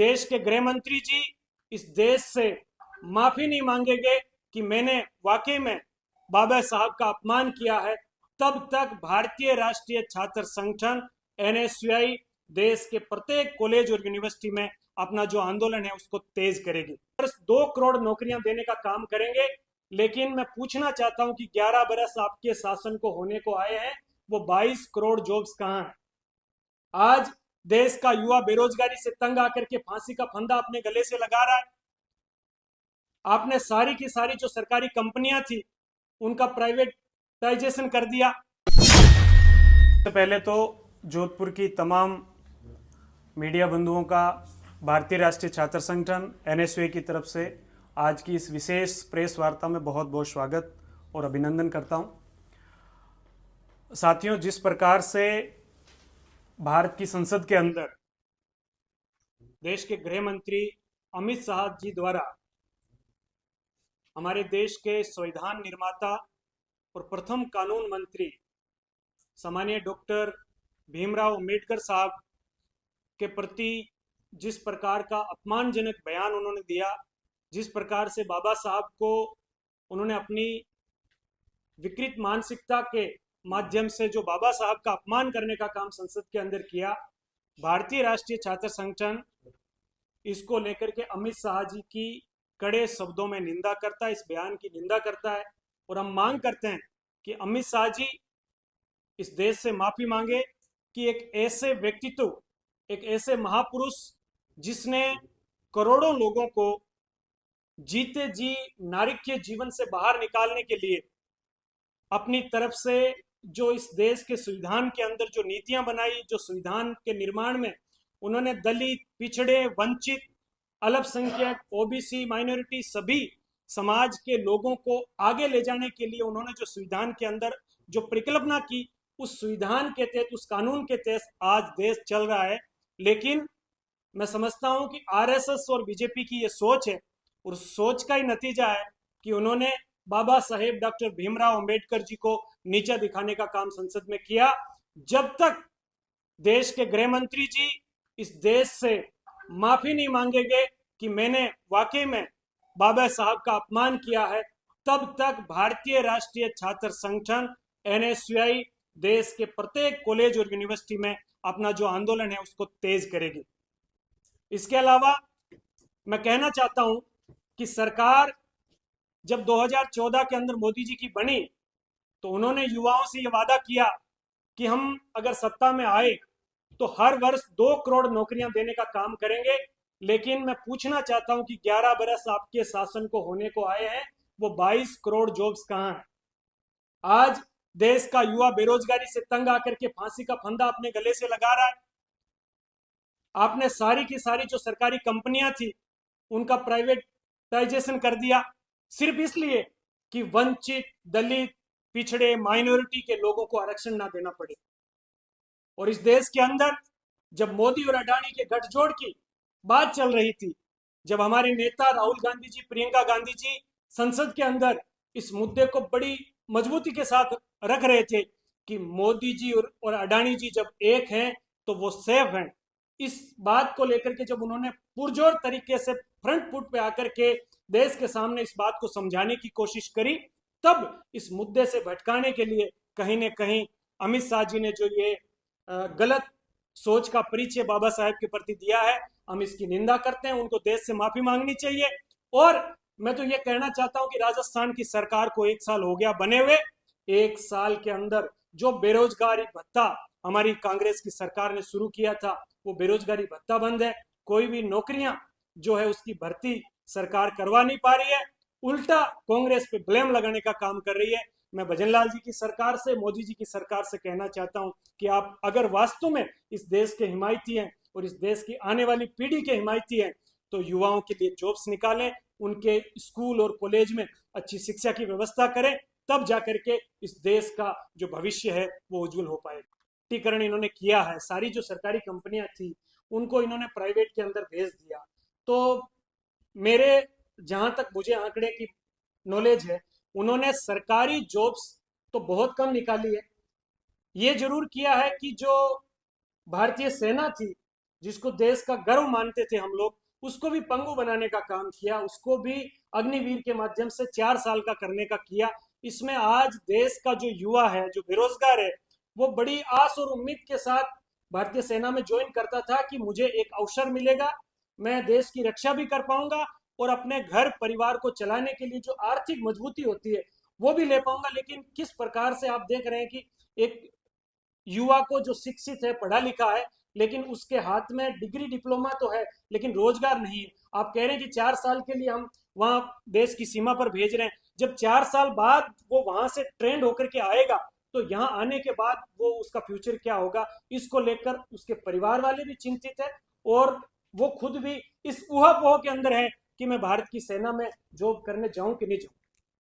देश के गृह मंत्री जी इस देश से माफी नहीं मांगेंगे कि मैंने वाकई में बाबा साहब का अपमान किया है, तब तक भारतीय राष्ट्रीय छात्र संगठन एनएसयूआई देश के प्रत्येक कॉलेज और यूनिवर्सिटी में अपना जो आंदोलन है उसको तेज करेगी। 2 करोड़ नौकरियां देने का काम करेंगे। लेकिन मैं पूछना चाहता हूं कि 11 बरस आपके शासन को होने को आए हैं, वो 22 करोड़ जॉब्स कहां हैं? आज देश का युवा बेरोजगारी से तंग आकर के फांसी का फंदा अपने गले से लगा रहा है। आपने सारी की सारी जो सरकारी कंपनियां थी उनका प्राइवेटाइजेशन कर दिया। तो पहले तो जोधपुर की तमाम मीडिया बंधुओं का भारतीय राष्ट्रीय छात्र संगठन एनएसयूआई की तरफ से आज की इस विशेष प्रेस वार्ता में बहुत बहुत स्वागत और अभिनंदन करता हूं। साथियों, जिस प्रकार से भारत की संसद के अंदर देश के गृह मंत्री अमित शाह जी द्वारा हमारे देश के संविधान निर्माता और प्रथम कानून मंत्री सम्मानीय डॉक्टर भीमराव अंबेडकर साहब के प्रति जिस प्रकार का अपमानजनक बयान उन्होंने दिया, जिस प्रकार से बाबा साहब को उन्होंने अपनी विकृत मानसिकता के माध्यम से जो बाबा साहब का अपमान करने का काम संसद के अंदर किया, भारतीय राष्ट्रीय छात्र संगठन इसको लेकर के अमित शाह जी की कड़े शब्दों में निंदा करता है, इस बयान की निंदा करता है। और हम मांग करते हैं कि अमित शाह जी इस देश से माफी मांगे कि एक ऐसे व्यक्तित्व, एक ऐसे महापुरुष जिसने करोड़ों लोगों को जीते जी नारकीय जीवन से बाहर निकालने के लिए अपनी तरफ से जो इस देश के संविधान के अंदर जो नीतियां बनाई, जो संविधान के निर्माण में उन्होंने दलित, पिछड़े, वंचित, अल्पसंख्यक, ओबीसी, माइनॉरिटी सभी समाज के लोगों को आगे ले जाने के लिए उन्होंने जो संविधान के अंदर जो परिकल्पना की, उस संविधान के तहत, उस कानून के तहत आज देश चल रहा है। लेकिन मैं समझता हूं कि आरएसएस और बीजेपी की ये सोच है और सोच का ही नतीजा है कि उन्होंने बाबा साहेब डॉक्टर भीमराव अंबेडकर जी को नीचा दिखाने का काम संसद में किया। जब तक देश के गृह मंत्री जी इस देश से माफी नहीं मांगेंगे कि मैंने वाकई में बाबा साहब का अपमान किया है, तब तक भारतीय राष्ट्रीय छात्र संगठन एनएसयूआई देश के प्रत्येक कॉलेज और यूनिवर्सिटी में अपना जो आंदोलन है उसको तेज करेगी। इसके अलावा मैं कहना चाहता हूं कि सरकार जब 2014 के अंदर मोदी जी की बनी तो उन्होंने युवाओं से यह वादा किया कि हम अगर सत्ता में आए तो हर वर्ष 2 करोड़ नौकरियां देने का काम करेंगे। लेकिन मैं पूछना चाहता हूं कि 11 बरस आपके शासन को होने को आए हैं, वो 22 करोड़ जॉब्स कहां हैं? आज देश का युवा बेरोजगारी से तंग आकर के फांसी का फंदा अपने गले से लगा रहा है। आपने सारी की सारी जो सरकारी कंपनियां थी उनका प्राइवेटाइजेशन कर दिया, सिर्फ इसलिए कि वंचित, दलित, पिछड़े, माइनॉरिटी के लोगों को आरक्षण ना देना पड़े। और इस देश के अंदर जब मोदी और अडानी के गठजोड़ की बात चल रही थी, जब हमारे नेता राहुल गांधी जी, प्रियंका गांधी जी संसद के अंदर इस मुद्दे को बड़ी मजबूती के साथ रख रहे थे कि मोदी जी और अडानी जी जब एक हैं तो वो सेफ हैं, इस बात को लेकर के जब उन्होंने पुरजोर तरीके से फ्रंट फुट पे आकर के देश के सामने इस बात को समझाने की कोशिश करी, तब इस मुद्दे से भटकाने के लिए कहीं न कहीं अमित शाह जी ने जो ये गलत सोच का परिचय बाबा साहेब के प्रति दिया है, हम इसकी निंदा करते हैं। उनको देश से माफी मांगनी चाहिए। और मैं तो ये कहना चाहता हूं कि राजस्थान की सरकार को 1 साल हो गया बने हुए, 1 साल के अंदर जो बेरोजगारी भत्ता हमारी कांग्रेस की सरकार ने शुरू किया था वो बेरोजगारी भत्ता बंद है। कोई भी नौकरियां जो है उसकी भर्ती सरकार करवा नहीं पा रही है, उल्टा कांग्रेस पे ब्लेम लगाने का काम कर रही है। मैं भजनलाल जी की सरकार से, मोदी जी की सरकार से कहना चाहता हूं कि आप अगर वास्तव में इस देश के हिमायती हैं और इस देश की आने वाली पीढ़ी के हिमायती हैं तो युवाओं के लिए जॉब्स निकालें, उनके स्कूल और कॉलेज में अच्छी शिक्षा की व्यवस्था करें, तब जाकर के इस देश का जो भविष्य है वो उज्जवल हो पाएगा। टीकरण इन्होंने किया है, सारी जो सरकारी कंपनियां थी उनको इन्होंने प्राइवेट के अंदर भेज दिया। तो मेरे जहां तक मुझे आंकड़े की नॉलेज है, उन्होंने सरकारी जॉब्स तो बहुत कम निकाली है। ये जरूर किया है कि जो भारतीय सेना थी जिसको देश का गर्व मानते थे हम लोग, उसको भी पंगु बनाने का काम किया, उसको भी अग्निवीर के माध्यम से 4 साल का करने का किया। इसमें आज देश का जो युवा है, जो बेरोजगार है, वो बड़ी आस और उम्मीद के साथ भारतीय सेना में ज्वाइन करता था कि मुझे एक अवसर मिलेगा, मैं देश की रक्षा भी कर पाऊंगा और अपने घर परिवार को चलाने के लिए जो आर्थिक मजबूती होती है वो भी ले पाऊंगा। लेकिन किस प्रकार से आप देख रहे हैं कि एक युवा को जो शिक्षित है, पढ़ा लिखा है, लेकिन उसके हाथ में डिग्री डिप्लोमा तो है लेकिन रोजगार नहीं है। आप कह रहे हैं कि 4 साल के लिए हम वहां देश की सीमा पर भेज रहे हैं, जब 4 साल बाद वो वहां से ट्रेंड होकर के आएगा तो यहाँ आने के बाद वो उसका फ्यूचर क्या होगा, इसको लेकर उसके परिवार वाले भी चिंतित है और वो खुद भी इस ऊहापोह के अंदर है कि मैं भारत की सेना में जॉब करने जाऊं कि नहीं जाऊं।